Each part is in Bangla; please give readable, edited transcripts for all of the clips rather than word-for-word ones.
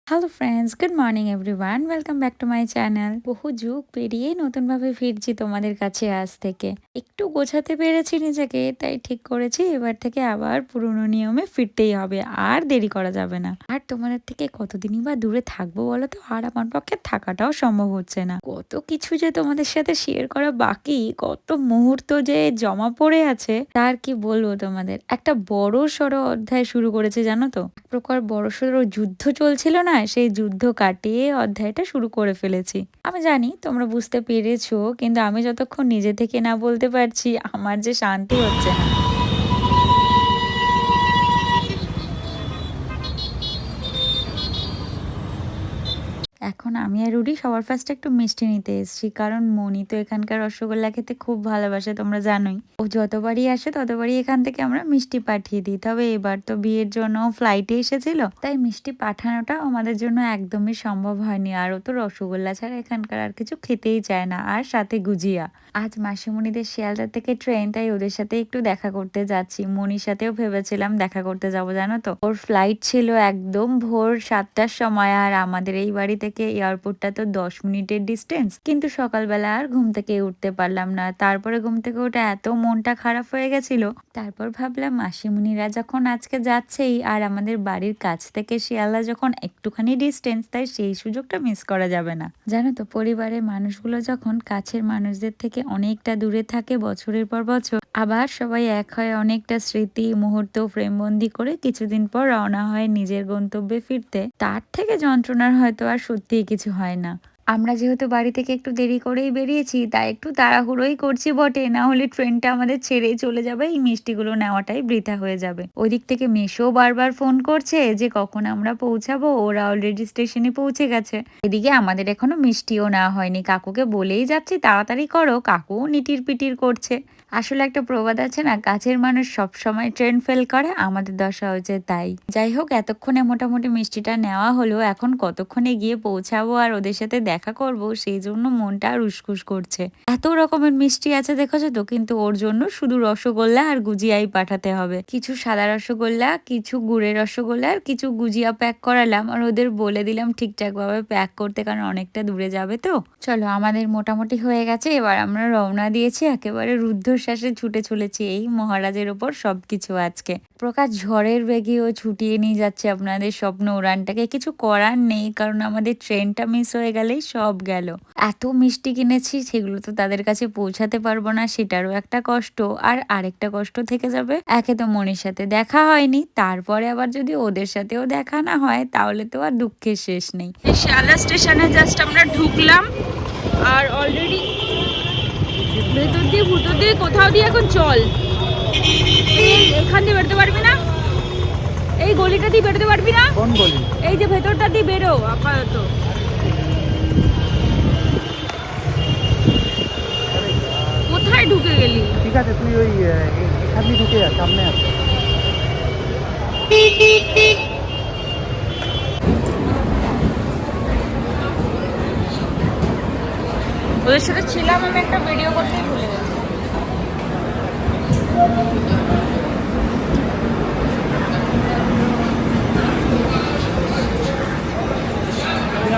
Hello friends, good morning everyone, welcome back to my channel. বহু যুগ পেরিয়ে নতুনভাবে ফিরছি তোমাদের কাছে আজ থেকে। একটু গোছাতে পেরেছি নিজেকে, তাই ঠিক করেছি এবার থেকে আবার পুরনো নিয়মে ফিরতেই হবে, আর দেরি করা যাবে না। আর তোমাদের থেকে কতদিনই বা দূরে থাকবো বলো তো, আর আমার পক্ষে থাকাটাও সম্ভব হচ্ছে না। কত কিছু যে তোমাদের সাথে শেয়ার করা বাকি, কত মুহূর্ত যে জমা পড়ে আছে, তার কি বলবো তোমাদের। একটা বড় সড়ো অধ্যায় শুরু করেছে জানো তো, এক প্রকার বড় সড়ো যুদ্ধ চলছিল না, সেই যুদ্ধ কাটিয়ে অধ্যায়টা শুরু করে ফেলেছি। আমি জানি তোমরা বুঝতে পেরেছো, কিন্তু আমি যতক্ষণ নিজে থেকে না বলতে পারছি, আমার যে শান্তি হচ্ছে না। এখন আমি আর রুডি সবার ফার্স্টে একটু মিষ্টি নিতে এসেছি, কারণ মনি তো এখানকার রসগোল্লা খেতে খুব ভালোবাসে, তোমরা জানোই। ও যতবারই আসে ততবারই এখান থেকে আমরা মিষ্টি পাঠিয়ে দিই। তবে এবার তো বিয়ের জন্য ফ্লাইটে এসেছিল, তাই মিষ্টি পাঠানোটা আমাদের জন্য একদমই সম্ভব হয়নি। আর ও তো রসগোল্লা ছাড়া এখানকার আর কিছু খেতেই চায় না, আর সাথে গুজিয়া। আজ মাসিমণিদের শিয়ালদা থেকে ট্রেন, তাই ওদের সাথে একটু দেখা করতে যাচ্ছি। মনির সাথেও ভেবেছিলাম দেখা করতে যাবো, জানো তো। ওর ফ্লাইট ছিল একদম ভোর 7টার সময়, আর আমাদের এই বাড়ি থেকে এয়ারপোর্টটা তো 10 মিনিটের ডিস্টেন্স। কিন্তু সকালবেলা আর ঘুম থেকে উঠতে পারলাম না। তারপরে ঘুম থেকে উঠে এত মনটা খারাপ হয়ে গেছিল, তারপর ভাবলাম মাসিমণিরা যখন আজকে যাচ্ছেই, আর আমাদের বাড়ির কাছ থেকে শিয়ালদা যখন একটুখানি ডিস্টেন্স, তাই সেই সুযোগটা মিস করা যাবে না। জানো তো, পরিবারের মানুষগুলো যখন কাছের মানুষদের থেকে অনেকটা দূরে থাকে বছরের পর বছর, আবার সবাই এক হয়, অনেকটা স্মৃতি মুহূর্ত ফ্রেমবন্দি করে কিছুদিন পর রওনা হয় নিজের গন্তব্যে ফিরতে, তার থেকে যন্ত্রণার হয়তো আর সত্যিই কিছু হয় না। আমরা যেহেতু বাড়ি থেকে একটু দেরি করেই বেরিয়েছি, তাই একটু তাড়াহুড়োই করছি বটে, না হলে ট্রেনটা আমাদের ছেড়েই চলে যাবে, এই মিষ্টিগুলো নেওয়াটাই বৃথা হয়ে যাবে। ওইদিক থেকে মেশো বারবার ফোন করছে যে কখন আমরা পৌঁছাবো, ওরা অলরেডি স্টেশনে পৌঁছে গেছে। এদিকে আমাদের এখনো মিষ্টিও নেওয়া হয়নি, কাকুকে বলেই যাচ্ছি তাড়াতাড়ি করো, কাকুও নিটির পিটির করছে। আসলে একটা প্রবাদ আছে না, কাছের মানুষ সব সময় ট্রেন ফেল করে, আমাদের দশা হয়েছে তাই। যাই হোক, এতক্ষণে মোটামুটি মিষ্টিটা নেওয়া হলো, এখন কতক্ষণে গিয়ে পৌঁছাবো আর ওদের সাথে দেখা করব, সেই জন্য মনটা আর উসকুস করছে। এত রকমের মিষ্টি আছে দেখেছো তো, কিন্তু ওর জন্য শুধু রসগোল্লা আর গুজিয়াই পাঠাতে হবে। কিছু সাদা রসগোল্লা, কিছু গুড়ের রসগোল্লা আর কিছু গুজিয়া প্যাক করালাম, আর ওদের বলে দিলাম ঠিকঠাক ভাবে প্যাক করতে, কারণ অনেকটা দূরে যাবে তো। চলো, আমাদের মোটামুটি হয়ে গেছে, এবার আমরা রওনা দিয়েছি, একেবারে রুদ্ধশ্বাসে ছুটে চলেছি এই মহারাজের ওপর সবকিছু। আজকে প্রকাশ ঝড়ের বেগেও ছুটিয়ে নিয়ে যাচ্ছে আপনাদের স্বপ্ন উড়ানটাকে। কিছু করার নেই, কারণ আমাদের ট্রেনটা মিস হয়ে গেলেই সব গেল। এত মিষ্টি কিনেছি, সেগুলো তো তাদের কাছে পৌঁছাতে পারবো না, সেটারও একটা কষ্ট। আর আরেকটা কষ্ট থেকে যাবে, একে তো মনির সাথে দেখা হয়নি, তারপরে আবার যদি ওদের সাথেও দেখা না হয়, তাহলে তো আর দুঃখের শেষ নেই। শিয়ালদা স্টেশনে জাস্ট আমরা ঢুকলাম, আর অলরেডি ভেতর দিয়ে ভুতর দিয়ে কোথাও দিয়ে এখন চল। এখান দিয়ে বেরোতে পারবি না, এই গলিটা দিয়ে বেরোতে পারবি না। কোন গলি? এই যে ভেতরটা দিয়ে বেরো আপাতত। কোথায় ঢুকে গেলি? ঠিক আছে, তুই ওই এখানে ঢুকে যা, সামনে আছে। ওদের সাথে ছিলাম, আমি একটা ভিডিও করতেই ভুলে গেছি।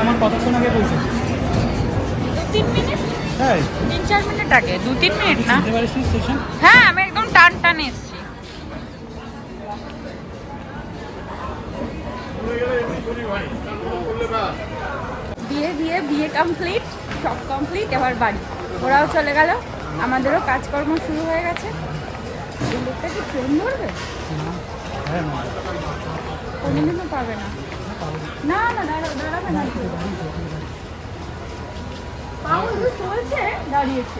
আমার কতক্ষণ আগে পৌঁছে? 2-3 মিনিট। হ্যাঁ, 3-4 মিনিট আগে, 2-3 মিনিট না। স্টেশন। হ্যাঁ, আমি একদম টান টান এসছি। বিয়ে কমপ্লিট, সব কমপ্লিট, এবার বাড়ি। ওরাও চলে গেল, আমাদেরও কাজকর্ম শুরু হয়ে গেছে। এই লোকটা কি ট্রেন ধরবে? কোনোদিনও পাবে না। না না, দাঁড়াবে না। চলছে, দাঁড়িয়েছে।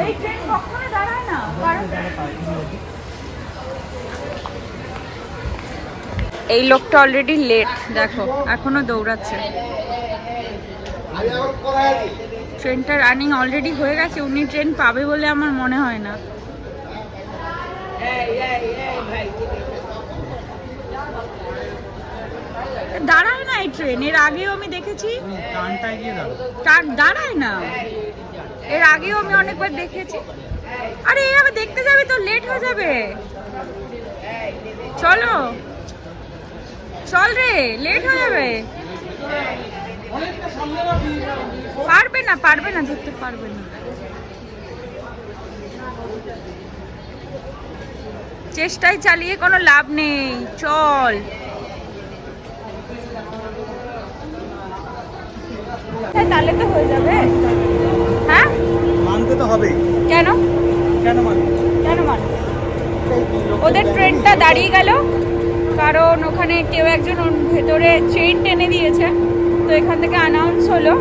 এই ট্রেন কখনো দাঁড়ায় না, কারণ এই লোকটা অলরেডি লেট, দেখো এখনো দৌড়াচ্ছে। ট্রেনটা রানিং অলরেডি হয়ে গেছে, উনি ট্রেন পাবে বলে আমার মনে হয় না। দাঁড়ায় না এই ট্রেন, এর আগেও আমি দেখেছি দাঁড়ায় না, এর আগেও আমি অনেকবার দেখেছি। আরে এইভাবে দেখতে যাবি তো লেট হয়ে যাবে, চলো। চল রে, লেট হয়ে যাবে। পারবে না ধরতে পারবে না। চেষ্টায় চালিয়ে কোনো লাভ নেই, চল। তাহলে তো হয়ে যাবে। হ্যাঁ, মানতে তো হবে। কেন কেন মানবে? কেন মানে ওদের ট্রেনটা দাঁড়িয়ে গেল কারণ ওখানে কেউ একজন ওর ভেতরে চেইন টেনে দিয়েছে। তো এখান থেকে অ্যানাউন্স হলো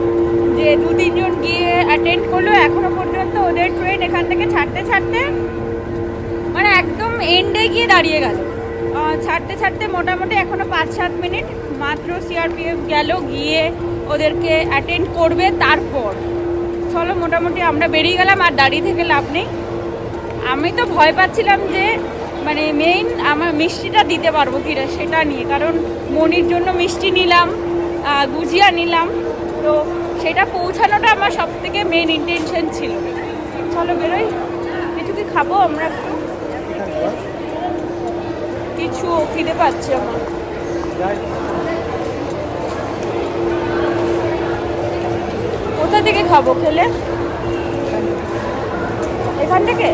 যে 2-3 জন গিয়ে অ্যাটেন্ড করলো। এখনো পর্যন্ত ওদের ট্রেন এখান থেকে ছাড়তে ছাড়তে মানে একদম এন্ডে গিয়ে দাঁড়িয়ে গেল। ছাড়তে ছাড়তে মোটামুটি এখনো 5-7 মিনিট। মাত্র সিআরপিএফ গেল, গিয়ে ওদেরকে অ্যাটেন্ড করবে। তারপর চলো মোটামুটি আমরা বেরিয়ে গেলাম, আর দাঁড়িয়ে থেকে লাভ নেই। আমি তো ভয় পাচ্ছিলাম যে মানে মেইন আমার মিষ্টিটা দিতে পারবো কিনা সেটা নিয়ে, কারণ মনির জন্য মিষ্টি নিলাম, গুজিয়া নিলাম, তো সেটা পৌঁছানোটা আমার সব থেকে মেইন ইন্টেনশন ছিল। চলো বেরোই, কিছু কি খাবো আমরা একটু? কিছু খিদে পাচ্ছে আমার। কোথা থেকে খাবো খেলে? এখান থেকে?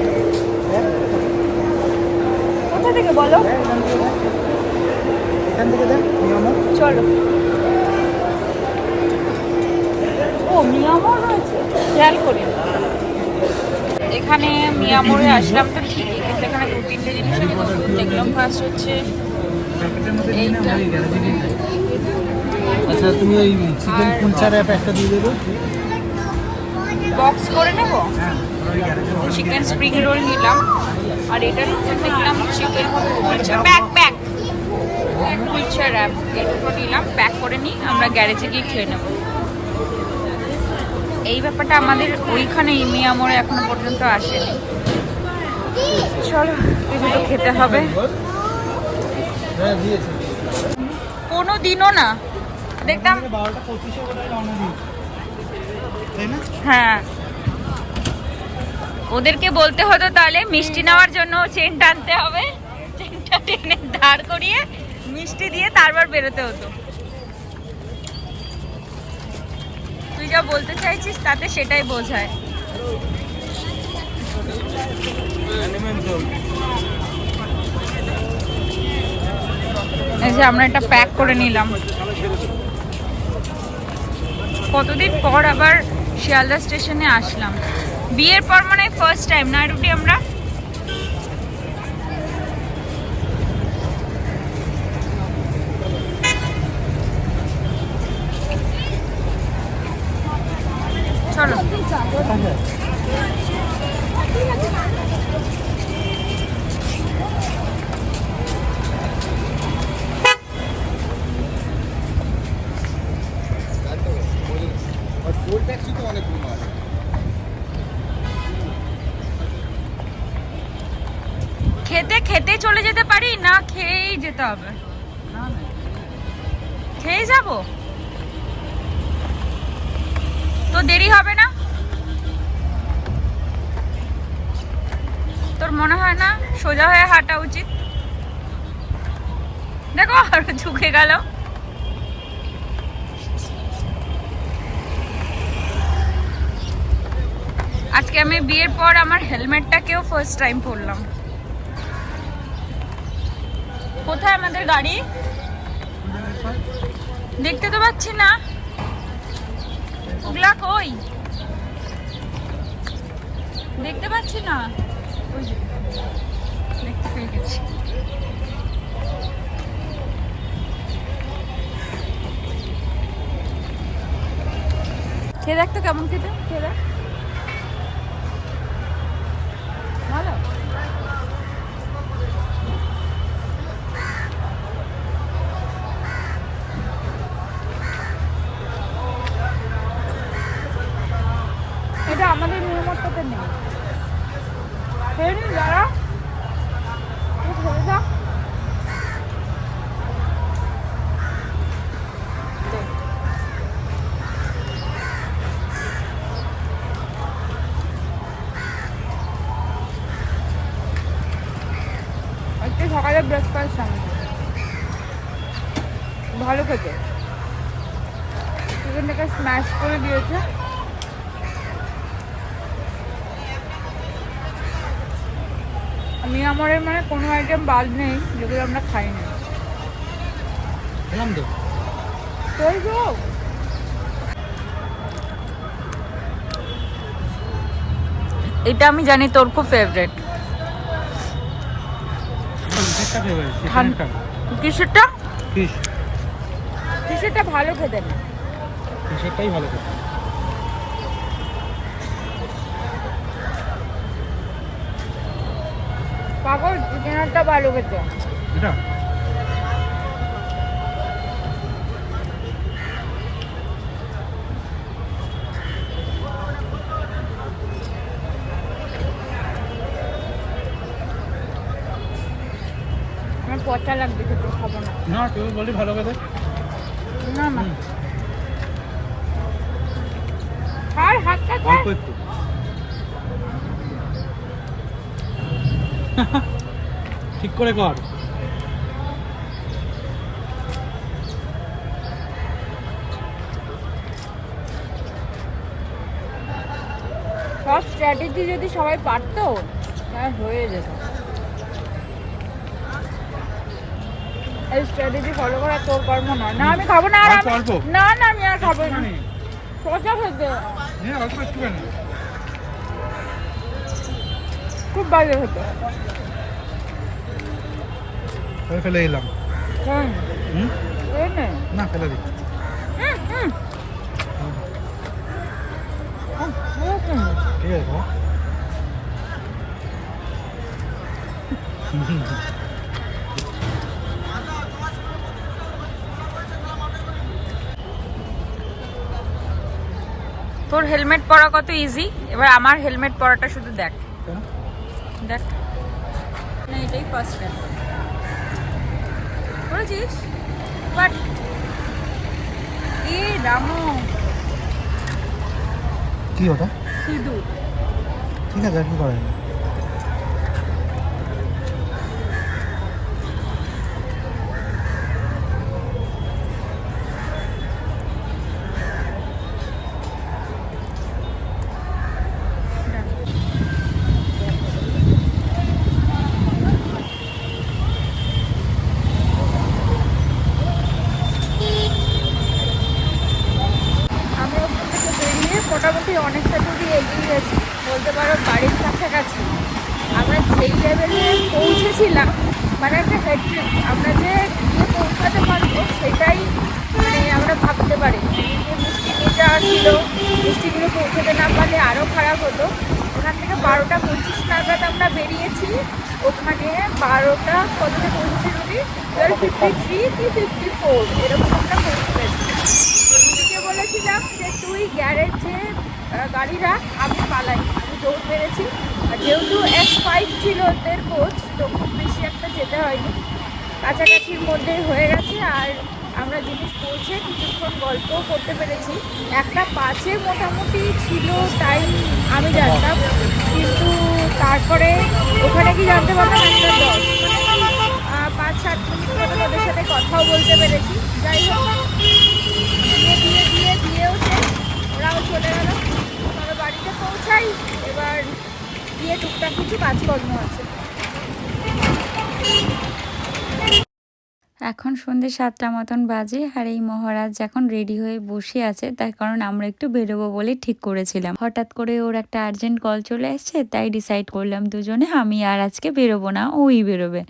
কোথা থেকে বলো? এখান থেকে দেখ মিয়ামর। চলো। ও মিয়ামর রয়েছে, খেয়াল করি। এখানে মিয়ামরে আসলাম তো ঠিকই, কিন্তু এখানে 2-3টে জিনিস আমি নতুন দেখলাম। ফার্স্ট হচ্ছে প্যাকেটের মধ্যে নিয়ে না, এইটা। ওই গ্যারেজে নিয়ে যাই। আচ্ছা তুমি ওই চিকেন কুলচার একটা দিয়ে দেবো। বক্স করে নেব। হ্যাঁ, ওই গ্যারেজে চিকেন স্প্রিং রোল নিলাম, আর এটা নিচে দেখলাম chicken kulcha pack kulcha wrap, এই দুটো নিলাম। প্যাক করে নিই, আমরা গ্যারেজে গিয়ে খেয়ে নেব। এই ব্যাপারটা আমাদের ওইখানে মিয়ামরে এখনো পর্যন্ত আসেনি। চলো এই দুটো খেতে হবে। হ্যাঁ দিয়েছে। কোনো দিনও না দেখতাম। 12:25 বোধহয় রওনা দিয়েছে, তাই না? হ্যাঁ, ওদেরকে বলতে হতো তাহলে মিষ্টি নেওয়ার জন্য চেন টানতে হবে, চেনটা টেনে দাঁড় করিয়ে মিষ্টি দিয়ে তারপর বেরোতে হতো। তুই যা বলতে চাইছিস তাতে সেটাই বোঝায়। এই যে আমরা এটা প্যাক করে নিলাম। কতদিন পর আবার শিয়ালদা স্টেশনে আসলাম, বিয়ের পর মানে ফার্স্ট টাইম না রুটি আমরা। চলো খেতে খেতে চলে যেতে পারি, না খেয়েই যেতে হবে? খেয়ে যাব তো দেরি হবে না? তোর মনে হয় না সোজা হয়ে হাঁটা উচিত? দেখো আরো ঝুঁকে গেল। আজকে আমি বিয়ের পর আমার হেলমেটটাকেও ফার্স্ট টাইম পরলাম। কোথায় আমাদের গাড়ি? দেখতে তো পাচ্ছি না, ওগুলা কই? দেখতে পাচ্ছি না। ওই যে দেখতে পেয়ে গেছি। খেয়ে দেখ তো কেমন খেতে, খেয়ে দেখ। ভালো। এটা আমাদের নিয়মটাতে নেই। খেয়ে নিন যারা, খেয়ে যা। আজকে সকালে ব্রেকফাস্ট আমি ভালো খেতে। চিকেনটাকে স্ম্যাশ করে দিয়েছে। মিয়ামরের মানে কোনো আইটেম বাদ নেই যেগুলো আমরা খাই না। খেলাম তো। এটা আমি জানি তোর খুব ফেভারিট। কিসেরটা? ফিশ। কিসেরটা ভালো খেতে না? ফিশেরটাই ভালো খেতে। পাগল, চিকেনটা ভালো খেতে। এটা আমার পচা লাগবে, খেতে খাবো না। না, তুই বললি ভালো খেতে। না না, আর হাতটা খা। অল্প একটু। ঠিক করে কর। সব স্ট্র্যাটেজি যদি সবাই পারতো তাহলে হয়ে যেত। এই স্ট্র্যাটেজি ফলো করা তোর কর্ম নয়। না আমি খাবো না। আর অল্প অল্প। না না, আমি আর খাবো না। পচা খেতে, হ্যাঁ, অল্প একটুখানি। খুব বাজে খেতে। ফেলে এলাম। হুম? এই নে। না, ফেলে দিই। ঠিক আছে, খাও। তোর হেলমেট পরা কত ইজি, এবার আমার হেলমেট পরাটা শুধু দেখ। কেন? দেখ না, এটাই ফার্স্ট টাইম করেছিস। বাট এ রামো, কি ওটা? সিঁদুর। ঠিক আছে, আর কি করেন? আমি ওখান থেকে বেরিয়ে মোটামুটি অনেকটা দূরই এগিয়ে গেছি, বলতে পারো বাড়ির কাছাকাছি। আমরা যেই লেভেলে পৌঁছেছিলাম, মানে একটা হেডট্রিক, আমরা যে গিয়ে পৌঁছাতে পারবো সেটাই মানে আমরা ভাবতে পারি। যে মিষ্টি নিয়ে যাওয়া ছিল, মিষ্টিগুলো পৌঁছাতে না পারলে আরও খারাপ হতো। ওখান থেকে 12টা 25 নাগাদ আমরা বেরিয়েছি। ওখানে 12টা কতটা পৌঁছেছি রুটি, 12:53 কি 54 এরকম আমরা পৌঁছে গেছি। রুটিকে বলেছিলাম যে তুই গ্যারেজে গাড়ি রাখ, আমি পালাই, আমি দৌড় মেরেছি। আর যেহেতু S5 ছিল ওদের কোচ, তো খুব বেশি একটা যেতে হয়নি, কাছাকাছির মধ্যেই হয়ে গেছে। আর আমরা জিনিস পৌঁছে কিছুক্ষণ গল্প করতে পেরেছি। 1:05 মোটামুটি ছিল টাইম, আমি জানতাম, কিন্তু তারপরে ওখানে কি জানতে পারলাম 1:10, মানে 5-7 মিনিট মতো ওদের সাথে কথাও বলতে পেরেছি। যাই হোক, দিয়েও শেষ, ওরাও চলে গেল। তবে বাড়িতে পৌঁছাই, এবার গিয়ে টুকটাক কিছু কাজকর্ম আছে। এখন সন্ধ্যে 7টা মতন বাজে, আর এই মহারাজ এখন রেডি হয়ে বসে আছে, তার কারণ আমরা একটু বেরোবো বলে ঠিক করেছিলাম। হঠাৎ করে ওর একটা আর্জেন্ট কল চলে এসছে, তাই ডিসাইড করলাম দুজনে আমি আর আজকে বেরোবো না, ওই বেরোবে।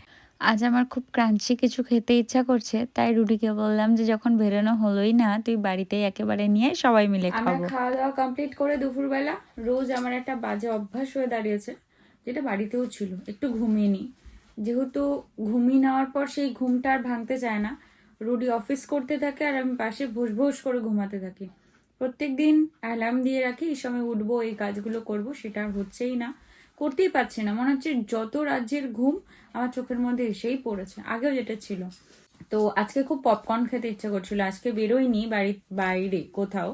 আজ আমার খুব ক্রাঞ্চি কিছু খেতে ইচ্ছা করছে, তাই রুডিকে বললাম যে যখন বেরোনো হলোই না, তুই বাড়িতেই একেবারে নিয়ে সবাই মিলে খাবো। আমরা খাওয়া দাওয়া কমপ্লিট করে দুপুরবেলা, রোজ আমার একটা বাজে অভ্যাস হয়ে দাঁড়িয়েছে, যেটা বাড়িতেও ছিল, একটু ঘুমিয়ে নিই। যেহেতু ঘুমিয়ে নেওয়ার পর সেই ঘুমটা আর ভাঙতে চায় না, রুডি অফিস করতে থাকে আর আমি পাশে ভোস ভোস করে ঘুমাতে থাকি। প্রত্যেকদিন অ্যালার্ম দিয়ে রাখি এই সময় উঠবো, এই কাজগুলো করব, সেটা আর হচ্ছেই না, করতেই পারছি না। মনে হচ্ছে যত রাজ্যের ঘুম আমার চোখের মধ্যে এসেই পড়েছে, আগেও যেটা ছিল। তো আজকে খুব পপকর্ন খেতে ইচ্ছা করছিল, আজকে বেরোয়নি বাইরে কোথাও।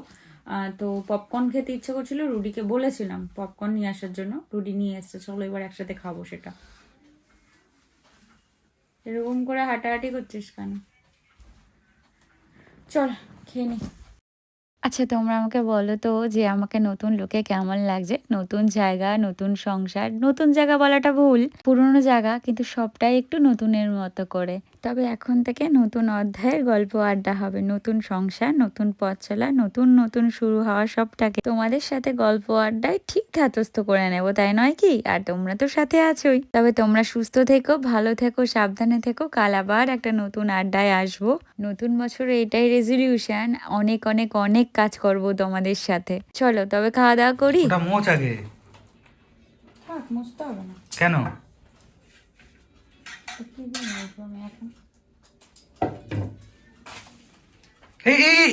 তো পপকর্ন খেতে ইচ্ছা করছিল, রুডিকে বলেছিলাম পপকর্ন নিয়ে আসার জন্য, রুডি নিয়ে এসছে, চলো এবার একসাথে খাবো সেটা। এরকম করে হাঁটাহাঁটি করছিস কেন? চল খেয়ে নি। আচ্ছা তোমরা আমাকে বলো তো যে আমাকে নতুন লোকে কেমন লাগছে? নতুন জায়গা, নতুন সংসার, নতুন জায়গা বলাটা ভুল, পুরনো জায়গা কিন্তু সবটাই একটু নতুনের মতো করে। তবে এখন থেকে নতুন অধ্যায়ের গল্প আড্ডা হবে, নতুন সংসার, নতুন পথ চলা, নতুন নতুন শুরু হওয়া সবটাকে তোমাদের সাথে গল্প আড্ডায় ঠিক ধাতস্থ করে নেব, তাই নয় কি? আর তোমরা তো সাথে আছোই। তবে তোমরা সুস্থ থেকো, ভালো থেকো, সাবধানে থেকো। কাল আবার একটা নতুন আড্ডায় আসবো। নতুন বছরে এটাই রেজলিউশন, অনেক অনেক অনেক কাজ করব তোমাদের সাথে। চলো তবে খাওয়া দাওয়া করি। ওটা মোচ আগে। থাক, মুছতে হবে না। কেন? তো কি দিয়ে মুছবো আমি এখন? এই এই!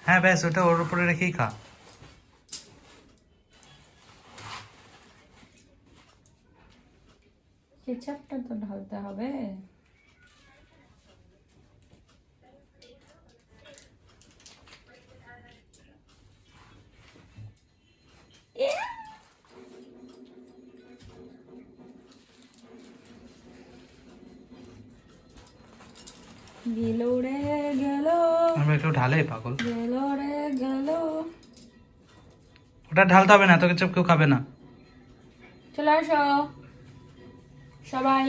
হ্যাঁ ব্যাস, ওটা ওর উপরে রেখেই খা। কেচাপটা তো ঢালতে হবে। গেল রে গেল, আমরা একটু ঢালে পাগল। গেল রে গেল। ওটা ঢালতে হবে না, তোকে চপ কেউ খাবে না। চলে আসো সবাই।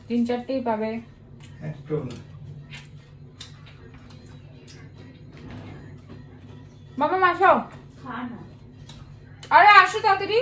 তিন চারটেই পাবে। বাবা আসো। আরে আসো তাড়াতাড়ি।